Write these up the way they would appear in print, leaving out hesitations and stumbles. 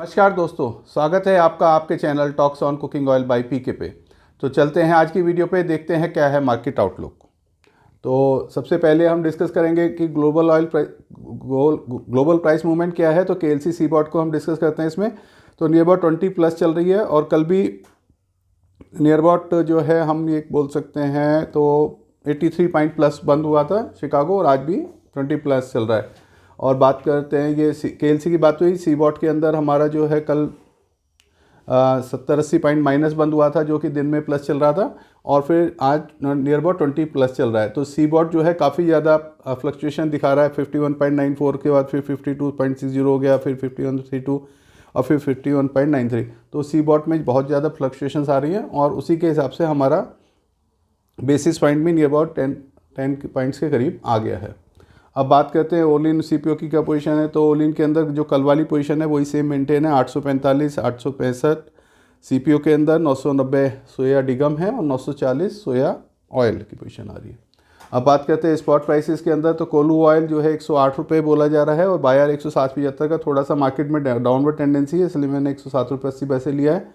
नमस्कार दोस्तों, स्वागत है आपका आपके channel talks on cooking oil by PK पे। तो चलते हैं आज की वीडियो पे, देखते हैं क्या है मार्केट आउटलुक। तो सबसे पहले हम डिस्कस करेंगे कि ग्लोबल प्राइस मूवमेंट क्या है। तो केएलसी सीबॉट को हम डिस्कस करते हैं इसमें। तो नियर अबाउट 20 प्लस चल रही है और कल भी नियर अबाउट जो है हम ये बोल सकते हैं तो 83 पॉइंट प्लस बंद हुआ था शिकागो, और आज भी 20 प्लस चल रहा है। और बात करते हैं ये केएलसी की बात हुई, सीबॉट के अंदर हमारा जो है कल 70-80 पॉइंट माइनस बंद हुआ था, जो कि दिन में प्लस चल रहा था, और फिर आज नियर अबाउट 20 प्लस चल रहा है। तो सीबॉट जो है काफ़ी ज़्यादा फ्लक्चुएशन दिखा रहा है। 51.94 के बाद फिर 52.60 हो गया, फिर 51.32 और फिर 51.93। तो सीबॉट में बहुत ज़्यादा फ्लक्चुएशंस आ रही हैं और उसी के हिसाब से हमारा बेसिस पॉइंट भी नियर अबाउट 10 पॉइंट्स के करीब आ गया है। अब बात करते हैं ओलिन सीपीओ की क्या पोजीशन है। तो ओलिन के अंदर जो कल वाली पोजीशन है वही सेम मेंटेन है, 845 865 सीपीओ के अंदर, 990 सोया डिगम है और 940 सोया ऑयल की पोजीशन आ रही है। अब बात करते हैं स्पॉट प्राइसेस के अंदर। तो कोलू ऑयल जो है 108 रुपये बोला जा रहा है और बायर 107.75 का। थोड़ा सा मार्केट में डाउनवर्ड टेंडेंसी है, इसलिए मैंने 107 रुपये 80 पैसे लिया है।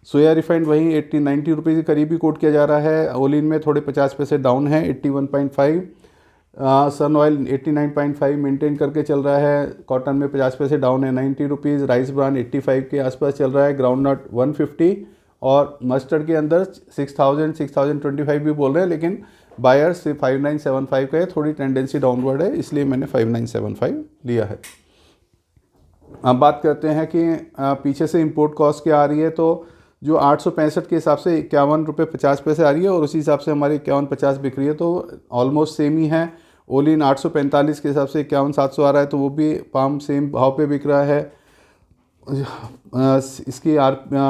सोया रिफाइंड वहीं 80-90 रुपये के करीब ही कोट किया जा रहा है। ओलिन में थोड़े 50 पैसे डाउन है, 81.5। सन ऑयल 89.5 मेंटेन करके चल रहा है। कॉटन में 50 पैसे डाउन है, 90 रुपीज़। राइस ब्रांड 85 के आसपास चल रहा है। ग्राउंड नट 150 और मस्टर्ड के अंदर 6025 भी बोल रहे हैं, लेकिन बायर से 5975 का है। थोड़ी टेंडेंसी डाउनवर्ड है, इसलिए मैंने 5975 लिया है। अब बात करते हैं कि पीछे से इंपोर्ट कॉस्ट क्या आ रही है। तो जो 865 के हिसाब से 51 रुपये 50 पैसे आ रही है और उसी हिसाब से हमारी 51.50 बिक रही है, तो ऑलमोस्ट सेम ही है। ओलिन 845 के हिसाब से 51,700 आ रहा है, तो वो भी पाम सेम भाव पे बिक रहा है। इसकी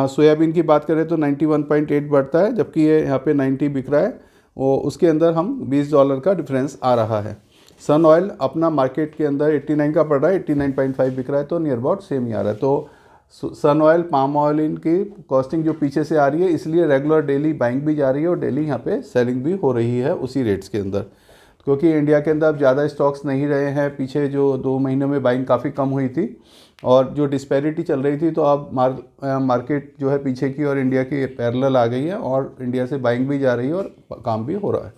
सोयाबीन की बात करें तो 91.8 बढ़ता है, जबकि ये यहाँ पे 90 बिक रहा है। वो उसके अंदर हम $20 का डिफरेंस आ रहा है। सन ऑयल अपना मार्केट के अंदर 89 का पड़ रहा है, 89.5 बिक रहा है, तो नियर अबाउट सेम ही आ रहा है। तो सन ऑयल, पाम ऑयल इनकी कॉस्टिंग जो पीछे से आ रही है, इसलिए रेगुलर डेली बाइंग भी जा रही है और डेली यहाँ पे सेलिंग भी हो रही है उसी रेट्स के अंदर, क्योंकि इंडिया के अंदर अब ज़्यादा स्टॉक्स नहीं रहे हैं। पीछे जो 2 महीनों में बाइंग काफ़ी कम हुई थी और जो डिस्पैरिटी चल रही थी, तो अब मार्केट जो है पीछे की और इंडिया की पैरेलल आ गई है और इंडिया से बाइंग भी जा रही है और काम भी हो रहा है।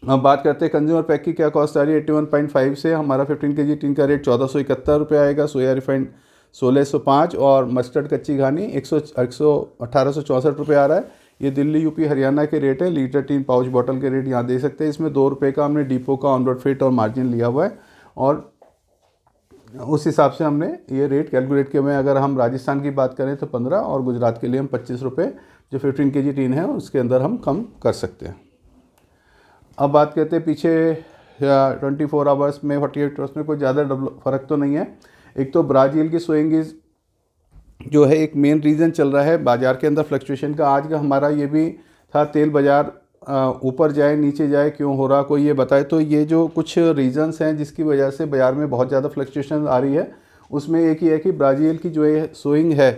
अब बात करते हैं कंज्यूमर पैक की क्या कॉस्ट आ रही है। 81.5 से हमारा 15 kg टीन का रेट 1471 रुपये आएगा। सोया रिफाइंड 1605 और मस्टर्ड कच्ची घानी 1864 रुपये आ रहा है। ये दिल्ली, यूपी, हरियाणा के रेट है। लीटर टीन पाउच बॉटल के रेट यहाँ दे सकते हैं। इसमें 2 रुपये का हमने डिपो का ऑनरोड फेट और मार्जिन लिया हुआ है और उस हिसाब से हमने ये रेट कैलकुलेट किए हुए हैं। अगर हम राजस्थान की बात करें तो 15 और गुजरात के लिए हम 25 रुपये जो 15 kg टीन है उसके अंदर हम कम कर सकते हैं। अब बात करते हैं पीछे 24 आवर्स में, 48 आवर्स में कोई ज़्यादा फ़र्क तो नहीं है। एक तो ब्राज़ील की स्विंग जो है एक मेन रीज़न चल रहा है बाज़ार के अंदर फ्लक्चुएशन का। आज का हमारा ये भी था, तेल बाज़ार ऊपर जाए नीचे जाए क्यों हो रहा, कोई ये बताए। तो ये जो कुछ रीज़न्स हैं जिसकी वजह से बाज़ार में बहुत ज़्यादा फ्लक्चुएशन आ रही है, उसमें एक ही है कि ब्राज़ील की जो ये स्विंग है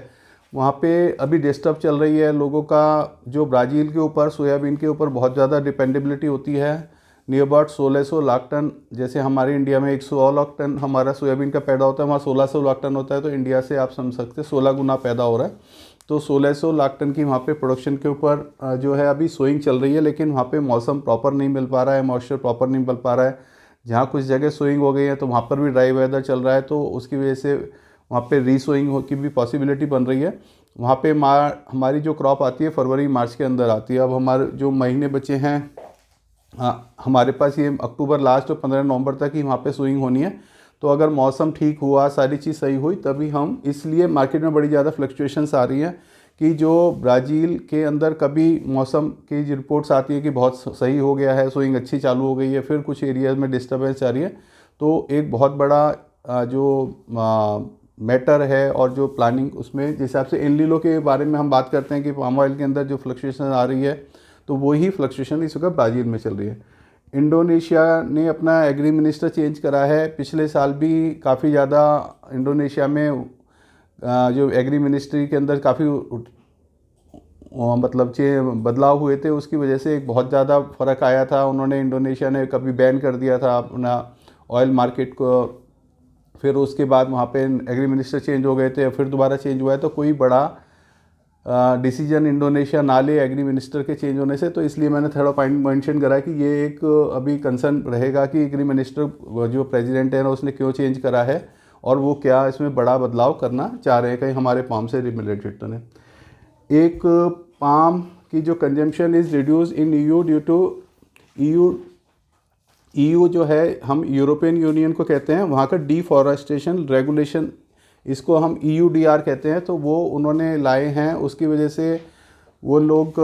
वहाँ पे अभी डिस्टर्ब चल रही है। लोगों का जो ब्राज़ील के ऊपर, सोयाबीन के ऊपर बहुत ज़्यादा डिपेंडेबिलिटी होती है। नियर अबाउट 1600 लाख टन, जैसे हमारे इंडिया में 100 लाख टन हमारा सोयाबीन का पैदा होता है, वहाँ 1600 लाख टन होता है। तो इंडिया से आप समझ सकते हैं 16 गुना पैदा हो रहा है। तो 1600 लाख टन की वहाँ पे प्रोडक्शन के ऊपर जो है अभी सोइंग चल रही है, लेकिन वहाँ पे मौसम प्रॉपर नहीं मिल पा रहा है, मॉइस्चर प्रॉपर नहीं मिल पा रहा है। जहाँ कुछ जगह सोइंग हो गई है तो वहाँ पर भी ड्राई वेदर चल रहा है, तो उसकी वजह से वहाँ पे रीसोइंग की भी पॉसिबिलिटी बन रही है। वहाँ पे हमारी जो क्रॉप आती है फरवरी मार्च के अंदर आती है। अब हमारे जो महीने बचे हैं, हमारे पास ये अक्टूबर लास्ट और 15 नवंबर तक ही वहाँ पे सोइंग होनी है। तो अगर मौसम ठीक हुआ, सारी चीज़ सही हुई, तभी हम, इसलिए मार्केट में बड़ी ज़्यादा फ्लक्चुएशंस आ रही हैं कि जो ब्राज़ील के अंदर कभी मौसम की जो रिपोर्ट्स आती है कि बहुत सही हो गया है, सोइंग अच्छी चालू हो गई है, फिर कुछ एरियाज़ में डिस्टर्बेंस आ रही है। तो एक बहुत बड़ा जो मैटर है और जो प्लानिंग, उसमें जिस हिसाब से एल-नीनो के बारे में हम बात करते हैं कि पाम ऑयल के अंदर जो फ्लक्चुएशन आ रही है, तो वही फ्लक्चुएशन इस वक्त ब्राज़ील में चल रही है। इंडोनेशिया ने अपना एग्री मिनिस्टर चेंज करा है। पिछले साल भी काफ़ी ज़्यादा इंडोनेशिया में जो एग्री मिनिस्ट्री के अंदर काफ़ी मतलब बदलाव हुए थे, उसकी वजह से एक बहुत ज़्यादा फ़र्क आया था। उन्होंने, इंडोनेशिया ने कभी बैन कर दिया था अपना ऑयल मार्केट को फिर उसके बाद वहाँ पे एग्री मिनिस्टर चेंज हो गए थे, फिर दोबारा चेंज हुआ है, तो कोई बड़ा डिसीजन इंडोनेशिया ना ले एग्री मिनिस्टर के चेंज होने से। तो इसलिए मैंने थोड़ा पॉइंट मेंशन करा कि ये एक अभी कंसर्न रहेगा कि एग्री मिनिस्टर जो प्रेसिडेंट है ना उसने क्यों चेंज करा है और वो क्या इसमें बड़ा बदलाव करना चाह रहे हैं कहीं हमारे पाम से रिलेटेड तो नहीं। एक पाम की जो consumption is reduce in EU due to EU जो है हम यूरोपियन यूनियन को कहते हैं, वहाँ का डिफॉरेस्टेशन रेगुलेशन, इसको हम EUDR कहते हैं, तो वो उन्होंने लाए हैं। उसकी वजह से वो लोग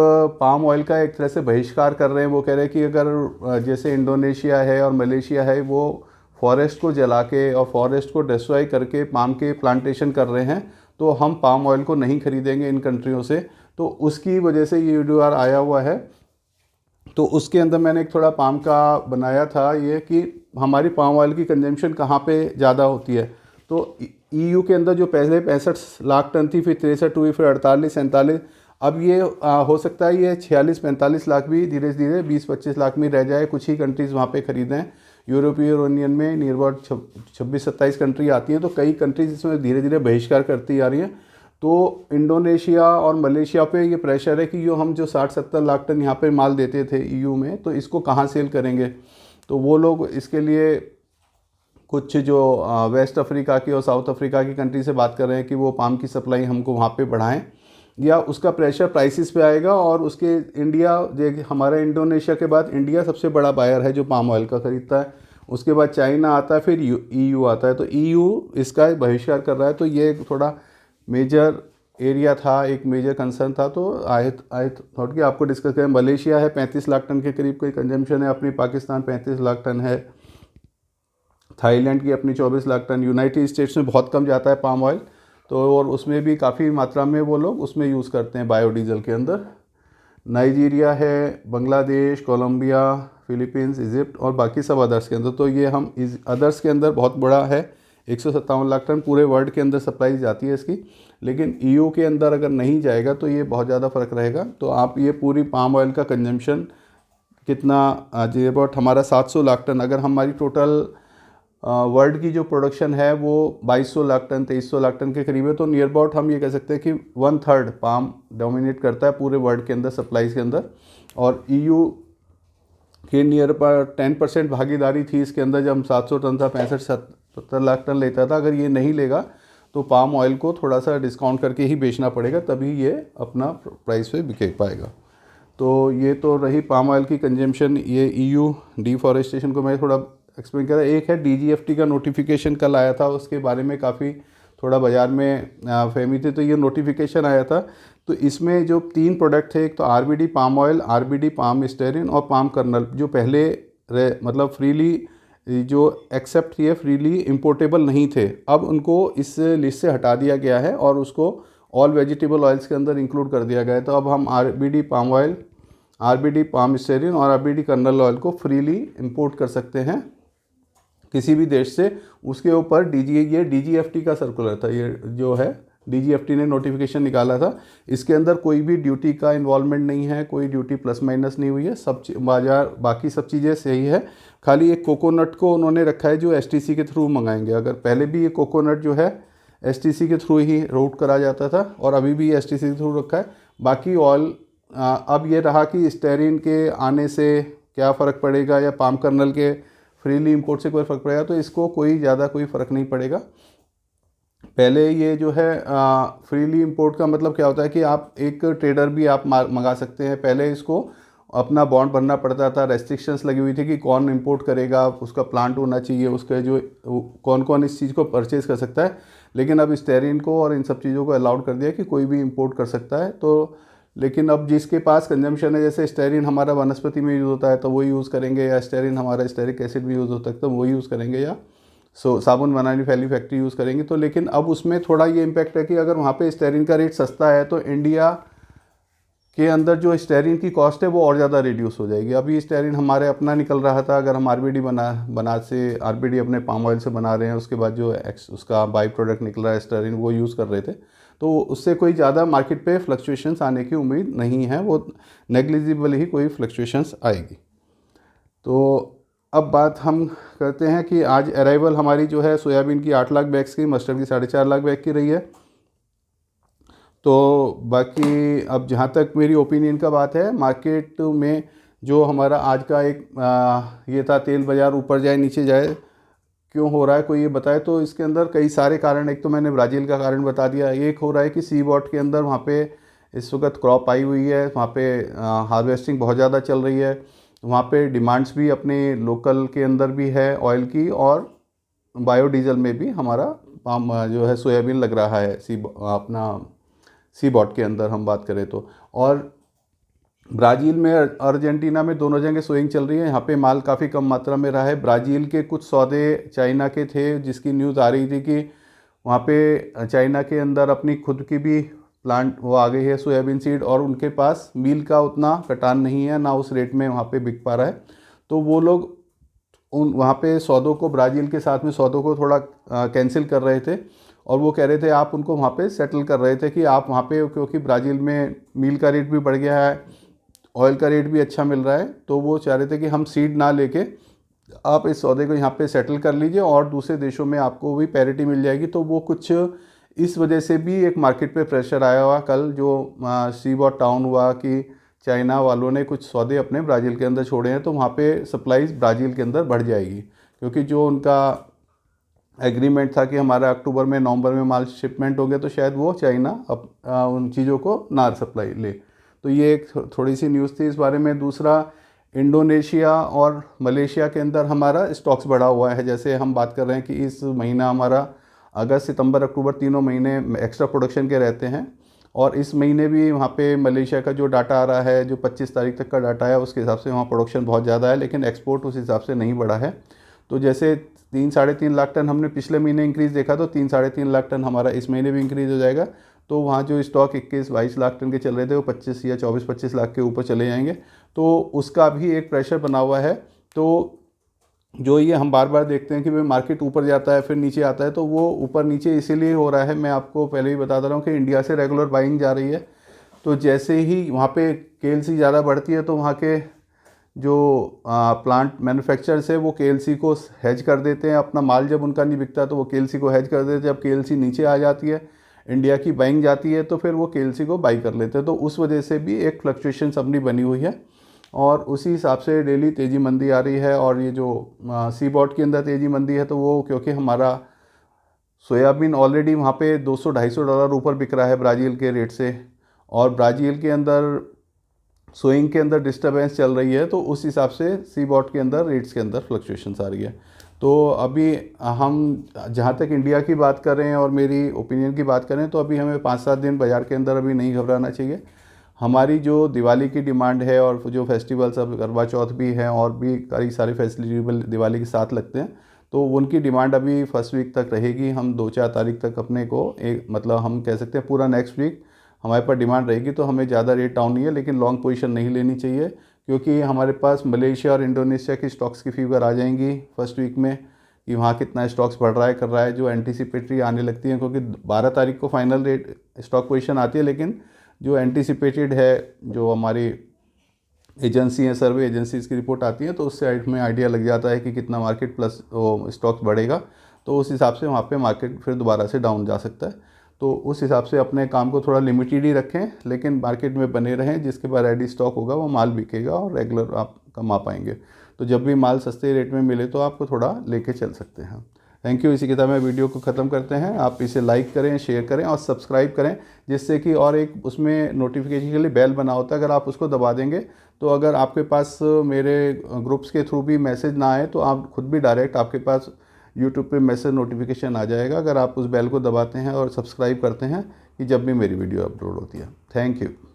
पाम ऑयल का एक तरह से बहिष्कार कर रहे हैं। वो कह रहे हैं कि अगर जैसे इंडोनेशिया है और मलेशिया है वो फॉरेस्ट को जला के और फॉरेस्ट को डिस्ट्रॉय करके पाम के प्लांटेशन कर रहे हैं, तो हम पाम ऑयल को नहीं खरीदेंगे इन कंट्रियों से। तो उसकी वजह से EUDR आया हुआ है। तो उसके अंदर मैंने एक थोड़ा पाम का बनाया था ये कि हमारी पाम ऑयल की कंजम्पशन कहाँ पे ज़्यादा होती है। तो EU के अंदर जो पहले 65 लाख टन थी, फिर 63 हुई, फिर 48, 47, अब ये हो सकता है ये 46-45 लाख भी धीरे धीरे 20-25 लाख में रह जाए। कुछ ही कंट्रीज़ वहाँ पे ख़रीदें। यूरोपीय यूनियन में नियर अबाउट 26-27 कंट्री आती हैं, तो कई कंट्रीज इसमें धीरे धीरे बहिष्कार करती आ रही हैं। तो इंडोनेशिया और मलेशिया पे ये प्रेशर है कि हम जो 60-70 लाख टन यहाँ पे माल देते थे EU में, तो इसको कहाँ सेल करेंगे। तो वो लोग इसके लिए कुछ जो वेस्ट अफ्रीका की और साउथ अफ्रीका की कंट्री से बात कर रहे हैं कि वो पाम की सप्लाई हमको वहाँ पे बढ़ाएं, या उसका प्रेशर प्राइसेस पे आएगा। और उसके इंडिया, जो हमारा इंडोनेशिया के बाद इंडिया सबसे बड़ा बायर है जो पाम ऑयल का खरीदता है, उसके बाद चाइना आता है, फिर EU आता है। तो EU इसका बहिष्कार कर रहा है। तो ये थोड़ा मेजर एरिया था, एक मेजर कंसर्न था। तो आई थॉट कि आपको डिस्कस करें। मलेशिया है 35 लाख टन के करीब कोई कंजम्पशन है अपनी, पाकिस्तान 35 लाख टन है, थाईलैंड की अपनी 24 लाख टन, यूनाइटेड स्टेट्स में बहुत कम जाता है पाम ऑयल, तो और उसमें भी काफ़ी मात्रा में वो लोग उसमें यूज़ करते हैं बायोडीजल के अंदर। नाइजीरिया है, बांग्लादेश, कोलंबिया, फिलीपींस, इजिप्ट और बाकी सब अदर्स के अंदर। तो ये हम इस अदर्स के अंदर बहुत बड़ा है, 157 लाख टन पूरे वर्ल्ड के अंदर सप्लाई जाती है इसकी। लेकिन EU के अंदर अगर नहीं जाएगा तो ये बहुत ज़्यादा फ़र्क रहेगा। तो आप ये पूरी पाम ऑयल का कंजम्पशन कितना जी अबाउट हमारा 700 लाख टन, अगर हमारी टोटल वर्ल्ड की जो प्रोडक्शन है वो 2200 लाख टन 2300 लाख टन के करीब है, तो नियर अबाउट हम ये कह सकते हैं कि 1/3 पाम डोमिनेट करता है पूरे वर्ल्ड के अंदर सप्लाईज के अंदर। और EU के नियर पर 10% भागीदारी थी इसके अंदर। जब हम 700 टन था, 65-70 लाख टन लेता था। अगर ये नहीं लेगा तो पाम ऑयल को थोड़ा सा डिस्काउंट करके ही बेचना पड़ेगा, तभी ये अपना प्राइस पे बिक पाएगा। तो ये तो रही पाम ऑयल की कंजम्पशन। ये EU डिफॉरेस्टेशन को मैं थोड़ा एक्सप्लेन करा। एक है DGFT का नोटिफिकेशन कल आया था, उसके बारे में काफ़ी थोड़ा बाज़ार में फहमी थी। तो ये नोटिफिकेशन आया था, तो इसमें जो 3 प्रोडक्ट थे, एक तो RBD palm oil, RBD palm styrene और पाम कर्नल, जो पहले मतलब फ्रीली जो एक्सेप्ट किए, फ्रीली इम्पोर्टेबल नहीं थे, अब उनको इस लिस्ट से हटा दिया गया है और उसको ऑल वेजिटेबल ऑयल्स के अंदर इंक्लूड कर दिया गया है। तो अब हम RBD palm oil, RBD palm styrene और RBD कर्नल ऑयल को फ्रीली इंपोर्ट कर सकते हैं किसी भी देश से। उसके ऊपर ये DGFT का सर्कुलर था, ये जो है DGFT ने नोटिफिकेशन निकाला था। इसके अंदर कोई भी ड्यूटी का इन्वॉल्वमेंट नहीं है, कोई ड्यूटी प्लस माइनस नहीं हुई है, सब बाजार बाकी सब चीज़ें सही है। खाली एक कोकोनट को उन्होंने रखा है जो STC के थ्रू मंगाएंगे। अगर पहले भी ये कोकोनट जो है STC के थ्रू ही रूट करा जाता था और अभी भी STC के थ्रू रखा है। बाकी ऑयल अब ये रहा कि स्टेरिन के आने से क्या फ़र्क पड़ेगा या पाम कर्नल के फ्रीली इंपोर्ट से कोई फ़र्क पड़ेगा, तो इसको कोई ज़्यादा कोई फ़र्क नहीं पड़ेगा। पहले ये जो है फ्रीली इंपोर्ट का मतलब क्या होता है कि आप एक ट्रेडर भी आप मंगा सकते हैं। पहले इसको अपना बॉन्ड भरना पड़ता था, रेस्ट्रिक्शंस लगी हुई थी कि कौन इंपोर्ट करेगा, उसका प्लांट होना चाहिए, उसका जो कौन कौन इस चीज़ को परचेज़ कर सकता है। लेकिन अब स्टेरिन को और इन सब चीज़ों को अलाउड कर दिया कि कोई भी इंपोर्ट कर सकता है। तो लेकिन अब जिसके पास कंजम्पशन है, जैसे स्टेरिन हमारा वनस्पति में यूज़ होता है तो वो यूज़ करेंगे, या स्टेरिन हमारा स्टेरिक एसिड में यूज़ होता है तो वो यूज़ करेंगे, या साबुन बनाने वाली फैक्ट्री यूज़ करेंगे। तो लेकिन अब उसमें थोड़ा ये इम्पैक्ट है कि अगर वहाँ पे स्टेरिन का रेट सस्ता है तो इंडिया के अंदर जो स्टेरिन की कॉस्ट है वो और ज़्यादा रिड्यूस हो जाएगी। अभी स्टेरिन हमारे अपना निकल रहा था, अगर हम RBD अपने पाम ऑयल से बना रहे हैं, उसके बाद जो उसका बाई प्रोडक्ट निकल रहा है स्टेरिन, वो यूज़ कर रहे थे, तो उससे कोई ज़्यादा मार्केट पे फ्लक्चुएशंस आने की उम्मीद नहीं है, वो नेग्लिजिबल ही कोई फ्लक्चुएशंस आएगी। तो अब बात हम करते हैं कि आज अराइवल हमारी जो है सोयाबीन की 8 लाख बैग्स की, मस्टर्ड की 4.5 लाख बैग की रही है। तो बाकी अब जहाँ तक मेरी ओपिनियन का बात है, मार्केट में जो हमारा आज का एक ये था, तेल बाज़ार ऊपर जाए नीचे जाए क्यों हो रहा है, कोई ये बताए। तो इसके अंदर कई सारे कारण, एक तो मैंने ब्राज़ील का कारण बता दिया, एक हो रहा है कि सी बॉट के अंदर वहाँ पे इस वक्त क्रॉप आई हुई है, वहाँ पे हार्वेस्टिंग बहुत ज़्यादा चल रही है, वहाँ पे डिमांड्स भी अपने लोकल के अंदर भी है ऑयल की, और बायोडीज़ल में भी हमारा पाम जो है सोयाबीन लग रहा है अपना सी बॉट के अंदर हम बात करें तो। और ब्राज़ील में अर्जेंटीना में दोनों जगह सोइंग चल रही है, यहाँ पे माल काफ़ी कम मात्रा में रहा है। ब्राज़ील के कुछ सौदे चाइना के थे, जिसकी न्यूज़ आ रही थी कि वहाँ पे चाइना के अंदर अपनी खुद की भी प्लांट वो आ गई है सोयाबीन सीड, और उनके पास मील का उतना कटान नहीं है, ना उस रेट में वहाँ पे बिक पा रहा है। तो वो लोग उन वहाँ पे सौदों को, ब्राज़ील के साथ में सौदों को थोड़ा कैंसिल कर रहे थे, और वो कह रहे थे, आप उनको वहाँ पे सेटल कर रहे थे कि आप वहाँ पे, क्योंकि ब्राज़ील में मील का रेट भी बढ़ गया है, ऑयल का रेट भी अच्छा मिल रहा है, तो वो चाह रहे थे कि हम सीड ना लेके आप इस सौदे को यहाँ पे सेटल कर लीजिए और दूसरे देशों में आपको भी पैरिटी मिल जाएगी। तो वो कुछ इस वजह से भी एक मार्केट पे प्रेशर आया हुआ कल, जो सी बॉट टाउन हुआ कि चाइना वालों ने कुछ सौदे अपने ब्राज़ील के अंदर छोड़े हैं, तो वहाँ पे सप्लाईज ब्राज़ील के अंदर बढ़ जाएगी, क्योंकि जो उनका एग्रीमेंट था कि हमारा अक्टूबर में नवंबर में माल शिपमेंट हो गया, तो शायद वो चाइना उन चीज़ों को ना सप्लाई ले। तो ये एक थोड़ी सी न्यूज़ थी इस बारे में। दूसरा, इंडोनेशिया और मलेशिया के अंदर हमारा स्टॉक्स बढ़ा हुआ है। जैसे हम बात कर रहे हैं कि इस महीना हमारा अगस्त सितंबर अक्टूबर तीनों महीने एक्स्ट्रा प्रोडक्शन के रहते हैं, और इस महीने भी वहाँ पे मलेशिया का जो डाटा आ रहा है, जो 25 तारीख तक का डाटा है, उसके हिसाब से वहाँ प्रोडक्शन बहुत ज़्यादा है, लेकिन एक्सपोर्ट उस हिसाब से नहीं बढ़ा है। तो जैसे 3-3.5 लाख टन हमने पिछले महीने इंक्रीज़ देखा, तो 3-3.5 लाख टन हमारा इस महीने भी इंक्रीज़ हो जाएगा। तो वहाँ जो स्टॉक 21-22 लाख टन के चल रहे थे, वो 25 या 24-25 लाख के ऊपर चले जाएंगे। तो उसका भी एक प्रेशर बना हुआ है। तो जो ये हम बार बार देखते हैं कि भाई मार्केट ऊपर जाता है फिर नीचे आता है, तो वो ऊपर नीचे इसीलिए हो रहा है, मैं आपको पहले ही बता दे रहा हूँ कि इंडिया से रेगुलर बाइंग जा रही है। तो जैसे ही वहाँ पे केएलसी ज़्यादा बढ़ती है, तो वहाँ के जो प्लांट मैन्युफैक्चरर्स है, वो केएलसी को हेज कर देते हैं। अपना माल जब उनका नहीं बिकता, तो वो केएलसी को हेज कर देते हैं। जब केएलसी नीचे आ जाती है, इंडिया की बाइंग जाती है, तो फिर वो केएलसी को बाई कर लेते हैं। तो उस वजह से भी एक फ्लक्चुएशन अपनी बनी हुई है, और उसी हिसाब से डेली तेज़ी मंदी आ रही है। और ये जो सी बॉट के अंदर तेज़ी मंदी है, तो वो क्योंकि हमारा सोयाबीन ऑलरेडी वहाँ पे $200-250 ऊपर बिक रहा है ब्राज़ील के रेट से, और ब्राज़ील के अंदर सोइंग के अंदर डिस्टर्बेंस चल रही है, तो उस हिसाब से सी बॉट के अंदर रेट्स के अंदर फ्लक्चुएशंस आ रही है। तो अभी हम जहाँ तक इंडिया की बात कर रहे हैं और मेरी ओपिनियन की बात करें, तो अभी हमें 5-7 दिन बाज़ार के अंदर अभी नहीं घबराना चाहिए। हमारी जो दिवाली की डिमांड है, और जो फेस्टिवल्स, अब करवा चौथ भी है और भी कई सारे फेस्टिवल दिवाली के साथ लगते हैं, तो उनकी डिमांड अभी फर्स्ट वीक तक रहेगी। हम 2-4 तारीख तक अपने को एक, मतलब हम कह सकते हैं पूरा नेक्स्ट वीक हमारे पास डिमांड रहेगी। तो हमें ज़्यादा रेट डाउन नहीं है, लेकिन लॉन्ग पोजीशन नहीं लेनी चाहिए, क्योंकि हमारे पास मलेशिया और इंडोनेशिया की स्टॉक्स की फीवर आ जाएंगी फर्स्ट वीक में, कि वहाँ कितना स्टॉक्स बढ़ रहा है कर रहा है, जो एंटीसिपेटरी आने लगती हैं। क्योंकि 12 तारीख को फाइनल रेट स्टॉक पोजीशन आती है, लेकिन जो एंटीसिपेटेड है, जो हमारी एजेंसी है, सर्वे एजेंसीज की रिपोर्ट आती है, तो उससे में आइडिया लग जाता है कि कितना मार्केट प्लस स्टॉक्स बढ़ेगा। तो उस हिसाब से वहाँ पे मार्केट फिर दोबारा से डाउन जा सकता है। तो उस हिसाब से अपने काम को थोड़ा लिमिटेड ही रखें, लेकिन मार्केट में बने रहें। जिसके बाद रेडी स्टॉक होगा, वो माल बिकेगा और रेगुलर आप कमा पाएंगे। तो जब भी माल सस्ते रेट में मिले, तो आपको थोड़ा लेके चल सकते हैं। Thank you. इसी के साथ मैं वीडियो को ख़त्म करते हैं। आप इसे लाइक करें, शेयर करें और सब्सक्राइब करें, जिससे कि, और एक उसमें नोटिफिकेशन के लिए बेल बना होता है, अगर आप उसको दबा देंगे, तो अगर आपके पास मेरे ग्रुप्स के थ्रू भी मैसेज ना आए, तो आप खुद भी डायरेक्ट आपके पास यूट्यूब पे मैसेज नोटिफिकेशन आ जाएगा, अगर आप उस बेल को दबाते हैं और सब्सक्राइब करते हैं, कि जब भी मेरी वीडियो अपलोड होती है। Thank you.